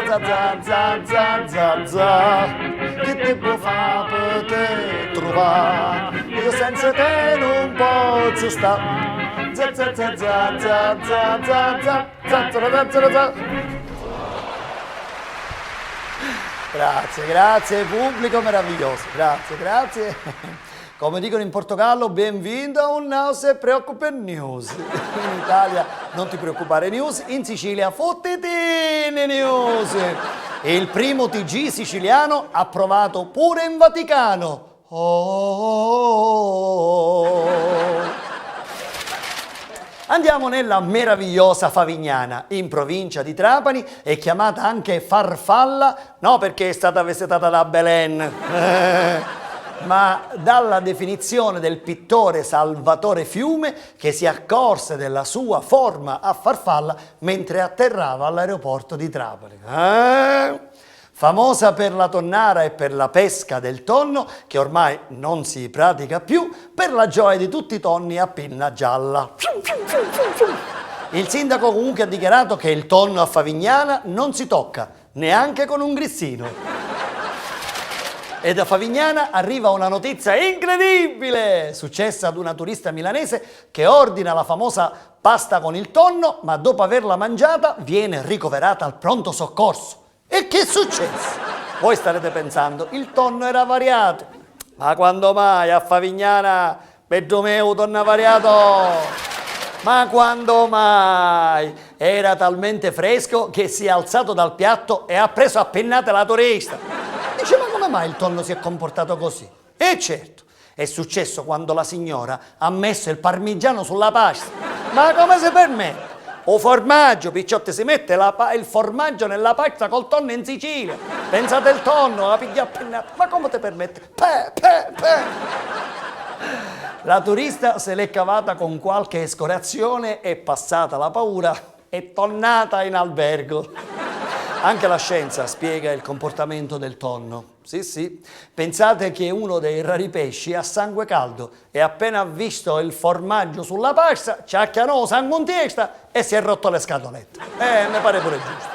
za za za za za, che tempo fa per te trovare, io senza te non posso stare, za za za za za za za za za za za. Grazie pubblico meraviglioso, grazie. Come dicono in Portogallo, benvenuto a un Non se preoccupe news. In Italia non ti preoccupare news, in Sicilia fottetine news. E il primo TG siciliano approvato pure in Vaticano. Andiamo nella meravigliosa Favignana, in provincia di Trapani, è chiamata anche Farfalla, no perché è stata visitata da Belen, ma dalla definizione del pittore Salvatore Fiume che si accorse della sua forma a farfalla mentre atterrava all'aeroporto di Trapani. Famosa per la tonnara e per la pesca del tonno, che ormai non si pratica più, per la gioia di tutti i tonni a pinna gialla. Il sindaco comunque ha dichiarato che il tonno a Favignana non si tocca, neanche con un grissino. E da Favignana arriva una notizia incredibile, successa ad una turista milanese che ordina la famosa pasta con il tonno, ma dopo averla mangiata viene ricoverata al pronto soccorso. E che è successo? Voi starete pensando, il tonno era variato. Ma quando mai a Favignana per Domeu tonno variato? Ma quando mai? Era talmente fresco che si è alzato dal piatto e ha preso a pennate la turista. Dice, ma come mai il tonno si è comportato così? E certo, è successo quando la signora ha messo il parmigiano sulla pasta. Ma come si permette? O formaggio, picciotti, si mette il formaggio nella pasta col tonno in Sicilia. Pensate il tonno, la piglia a pennata. Ma come ti permette? La turista se l'è cavata con qualche escorazione, è passata la paura, è tornata in albergo. Anche la scienza spiega il comportamento del tonno. Sì. Pensate che uno dei rari pesci ha sangue caldo e appena ha visto il formaggio sulla pasta, ci ha chiamato sangue in testa e si è rotto le scatolette. Mi pare pure giusto.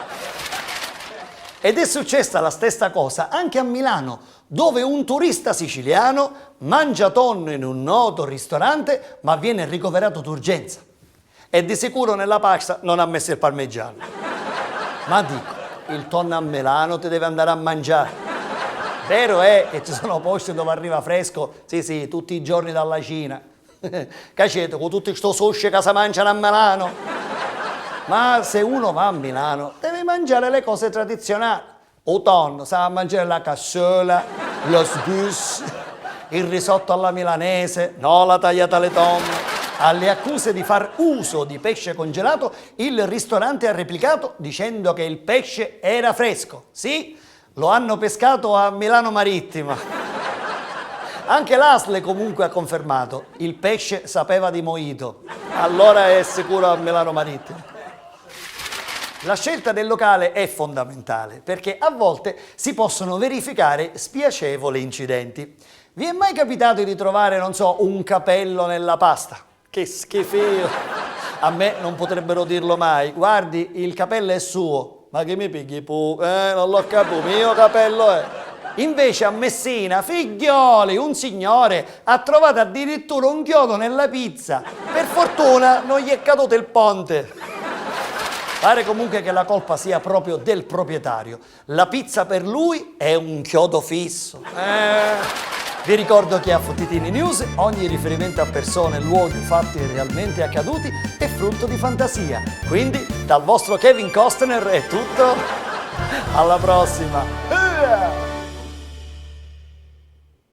Ed è successa la stessa cosa anche a Milano, dove un turista siciliano mangia tonno in un noto ristorante, ma viene ricoverato d'urgenza. E di sicuro nella pasta non ha messo il parmigiano. Ma dico, il tonno a Milano ti deve andare a mangiare. Vero è che ci sono posti dove arriva fresco, sì, tutti i giorni dalla Cina. Cacete, con tutti sto sushi che si mangiano a Milano. Ma se uno va a Milano, deve mangiare le cose tradizionali. O tonno, sa mangiare la cassola, lo sbus, il risotto alla milanese, no la tagliata alle tonno. Alle accuse di far uso di pesce congelato, il ristorante ha replicato dicendo che il pesce era fresco. Sì, lo hanno pescato a Milano Marittima. Anche l'ASL comunque ha confermato, il pesce sapeva di mojito. Allora è sicuro a Milano Marittima. La scelta del locale è fondamentale perché a volte si possono verificare spiacevoli incidenti. Vi è mai capitato di trovare, non so, un capello nella pasta? Che schifo! A me non potrebbero dirlo mai. Guardi, il capello è suo. Ma che mi pigli tu? Non l'ho capito, mio capello è. Invece a Messina, figlioli, un signore ha trovato addirittura un chiodo nella pizza. Per fortuna non gli è caduto il ponte. Pare comunque che la colpa sia proprio del proprietario. La pizza per lui è un chiodo fisso. Vi ricordo che a Fottitini News ogni riferimento a persone, luoghi, fatti realmente accaduti è frutto di fantasia. Quindi dal vostro Kevin Costner è tutto. Alla prossima!